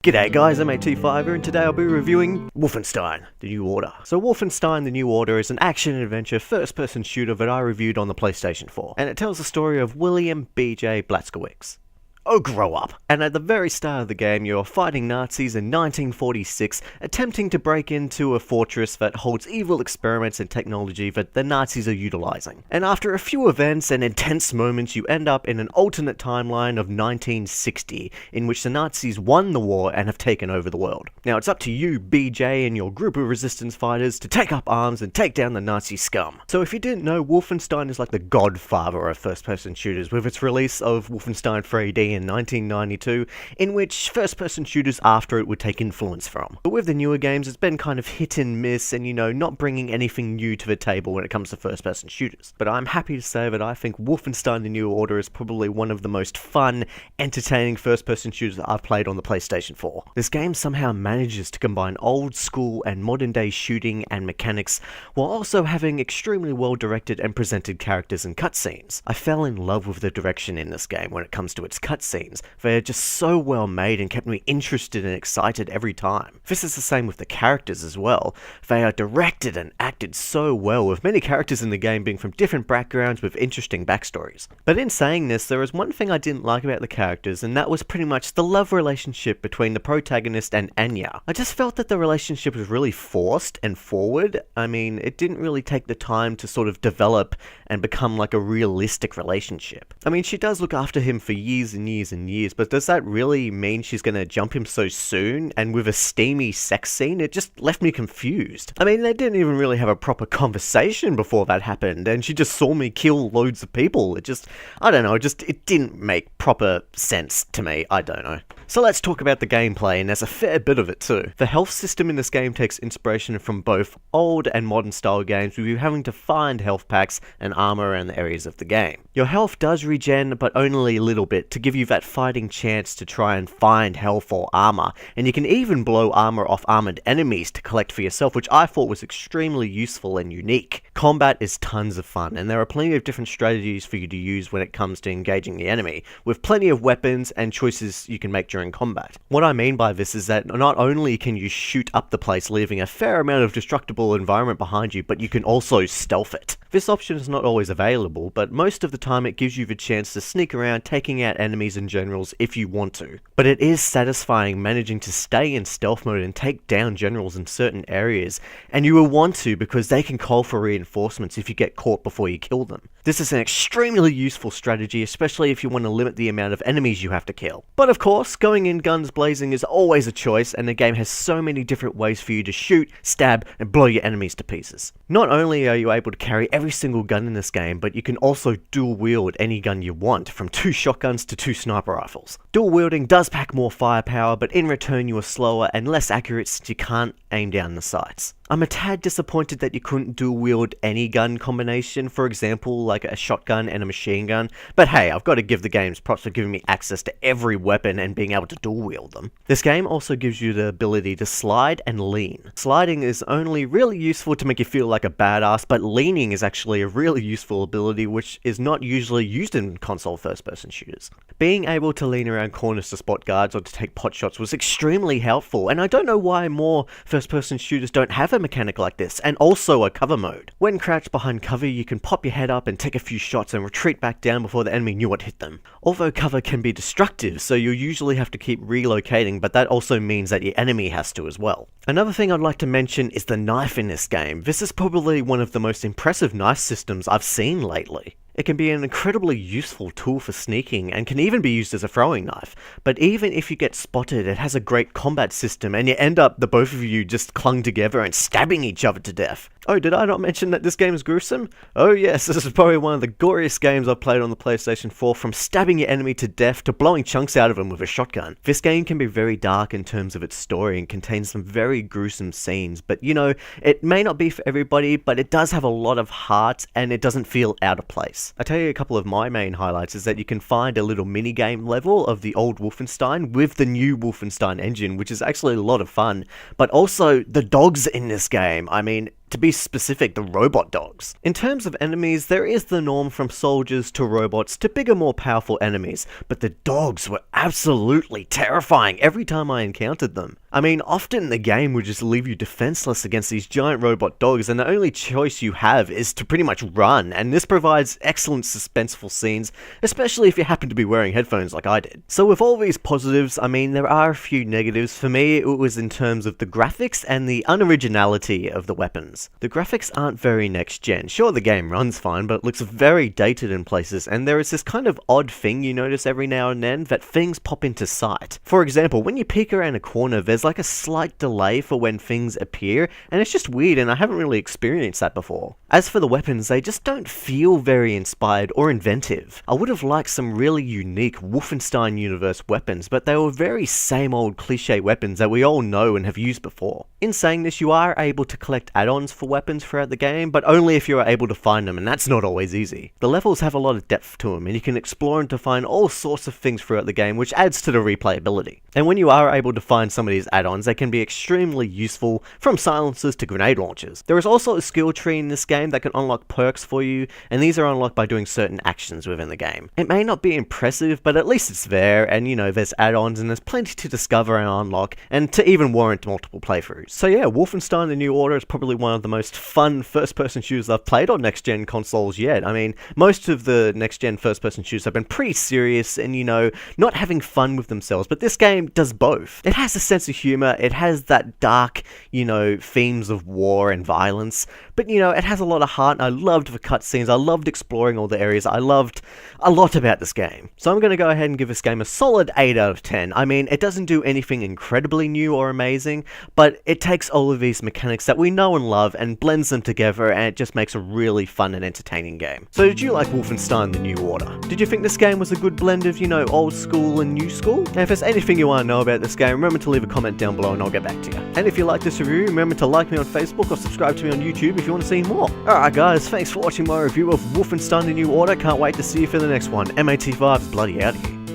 G'day guys, I'm AT5 and today I'll be reviewing Wolfenstein, The New Order. So Wolfenstein, The New Order is an action-adventure first-person shooter that I reviewed on the PlayStation 4, and it tells the story of William B.J. Blazkowicz. Oh, grow up! And at the very start of the game, you're fighting Nazis in 1946, attempting to break into a fortress that holds evil experiments and technology that the Nazis are utilizing. And after a few events and intense moments, you end up in an alternate timeline of 1960, in which the Nazis won the war and have taken over the world. Now, it's up to you, BJ, and your group of resistance fighters to take up arms and take down the Nazi scum. So if you didn't know, Wolfenstein is like the godfather of first-person shooters, with its release of Wolfenstein 3D in 1992, in which first-person shooters after it would take influence from. But with the newer games, it's been kind of hit and miss and, not bringing anything new to the table when it comes to first-person shooters. But I'm happy to say that I think Wolfenstein The New Order is probably one of the most fun, entertaining first-person shooters that I've played on the PlayStation 4. This game somehow manages to combine old-school and modern-day shooting and mechanics, while also having extremely well-directed and presented characters and cutscenes. I fell in love with the direction in this game when it comes to its cutscenes. They are just so well made and kept me interested and excited every time. This is the same with the characters as well. They are directed and acted so well, with many characters in the game being from different backgrounds with interesting backstories. But in saying this, there was one thing I didn't like about the characters, and that was pretty much the love relationship between the protagonist and Anya. I just felt that the relationship was really forced and forward. I mean, it didn't really take the time to sort of develop and become like a realistic relationship. I mean, she does look after him for years and years, but does that really mean she's gonna jump him so soon? And with a steamy sex scene, it just left me confused. I mean, they didn't even really have a proper conversation before that happened, and she just saw me kill loads of people. I don't know, it didn't make proper sense to me. I don't know. So let's talk about the gameplay, and there's a fair bit of it too. The health system in this game takes inspiration from both old and modern style games, with you having to find health packs and armor around the areas of the game. Your health does regen, but only a little bit, to give you that fighting chance to try and find health or armor, and you can even blow armor off armored enemies to collect for yourself, which I thought was extremely useful and unique. Combat is tons of fun, and there are plenty of different strategies for you to use when it comes to engaging the enemy, with plenty of weapons and choices you can make during combat. What I mean by this is that not only can you shoot up the place, leaving a fair amount of destructible environment behind you, but you can also stealth it. This option is not always available, but most of the time it gives you the chance to sneak around, taking out enemies and generals if you want to. But it is satisfying managing to stay in stealth mode and take down generals in certain areas, and you will want to because they can call for reinforcements if you get caught before you kill them. This is an extremely useful strategy, especially if you want to limit the amount of enemies you have to kill. But of course, going in guns blazing is always a choice, and the game has so many different ways for you to shoot, stab, and blow your enemies to pieces. Not only are you able to carry every single gun in this game, but you can also dual wield any gun you want, from 2 shotguns to 2 sniper rifles. Dual wielding does pack more firepower, but in return you are slower and less accurate since you can't aim down the sights. I'm a tad disappointed that you couldn't dual wield any gun combination, for example like a shotgun and a machine gun, but hey, I've got to give the games props for giving me access to every weapon and being able to dual wield them. This game also gives you the ability to slide and lean. Sliding is only really useful to make you feel like a badass, but leaning is actually a really useful ability which is not usually used in console first-person shooters. Being able to lean around corners to spot guards or to take pot shots was extremely helpful, and I don't know why more first-person shooters don't have a mechanic like this, and also a cover mode. When crouched behind cover, you can pop your head up and take a few shots and retreat back down before the enemy knew what hit them. Although cover can be destructive, so you'll usually have to keep relocating, but that also means that your enemy has to as well. Another thing I'd like to mention is the knife in this game. This is probably one of the most impressive knife systems I've seen lately. It can be an incredibly useful tool for sneaking and can even be used as a throwing knife. But even if you get spotted, it has a great combat system and you end up the both of you just clung together and stabbing each other to death. Oh, did I not mention that this game is gruesome? Oh yes, this is probably one of the goriest games I've played on the PlayStation 4, from stabbing your enemy to death to blowing chunks out of them with a shotgun. This game can be very dark in terms of its story and contains some very gruesome scenes, but it may not be for everybody, but it does have a lot of heart and it doesn't feel out of place. I'll tell you a couple of my main highlights is that you can find a little mini-game level of the old Wolfenstein with the new Wolfenstein engine, which is actually a lot of fun, but also the dogs in this game. I mean, To be specific, the robot dogs. In terms of enemies, there is the norm from soldiers to robots to bigger, more powerful enemies, but the dogs were absolutely terrifying every time I encountered them. I mean, often the game would just leave you defenseless against these giant robot dogs, and the only choice you have is to pretty much run, and this provides excellent suspenseful scenes, especially if you happen to be wearing headphones like I did. So with all these positives, I mean, there are a few negatives. For me, it was in terms of the graphics and the unoriginality of the weapons. The graphics aren't very next-gen. Sure, the game runs fine, but it looks very dated in places, and there is this kind of odd thing you notice every now and then, that things pop into sight. For example, when you peek around a corner, there's like a slight delay for when things appear, and it's just weird, and I haven't really experienced that before. As for the weapons, they just don't feel very inspired or inventive. I would have liked some really unique Wolfenstein universe weapons, but they were very same old cliche weapons that we all know and have used before. In saying this, you are able to collect add-ons for weapons throughout the game, but only if you are able to find them, and that's not always easy. The levels have a lot of depth to them, and you can explore and to find all sorts of things throughout the game, which adds to the replayability. And when you are able to find some of these add-ons, they can be extremely useful, from silencers to grenade launchers. There is also a skill tree in this game that can unlock perks for you, and these are unlocked by doing certain actions within the game. It may not be impressive, but at least it's there, and you know, there's add-ons and there's plenty to discover and unlock, and to even warrant multiple playthroughs. So yeah, Wolfenstein The New Order is probably one of the most fun first-person shooters I've played on next-gen consoles yet. I mean, most of the next-gen first-person shooters have been pretty serious and, you know, not having fun with themselves, but this game does both. It has a sense of humor, it has that dark, you know, themes of war and violence, but, you know, it has a lot of heart, and I loved the cutscenes, I loved exploring all the areas, I loved a lot about this game. So I'm going to go ahead and give this game a solid 8 out of 10. I mean, it doesn't do anything incredibly new or amazing, but it takes all of these mechanics that we know and love and blends them together, and it just makes a really fun and entertaining game. So did you like Wolfenstein The New Order? Did you think this game was a good blend of, you know, old school and new school? And if there's anything you want to know about this game, remember to leave a comment down below and I'll get back to you. And if you like this review, remember to like me on Facebook or subscribe to me on YouTube if you want to see more. Alright guys, thanks for watching my review of Wolfenstein The New Order. Can't wait to see you for the next one. MAT5's bloody out of here.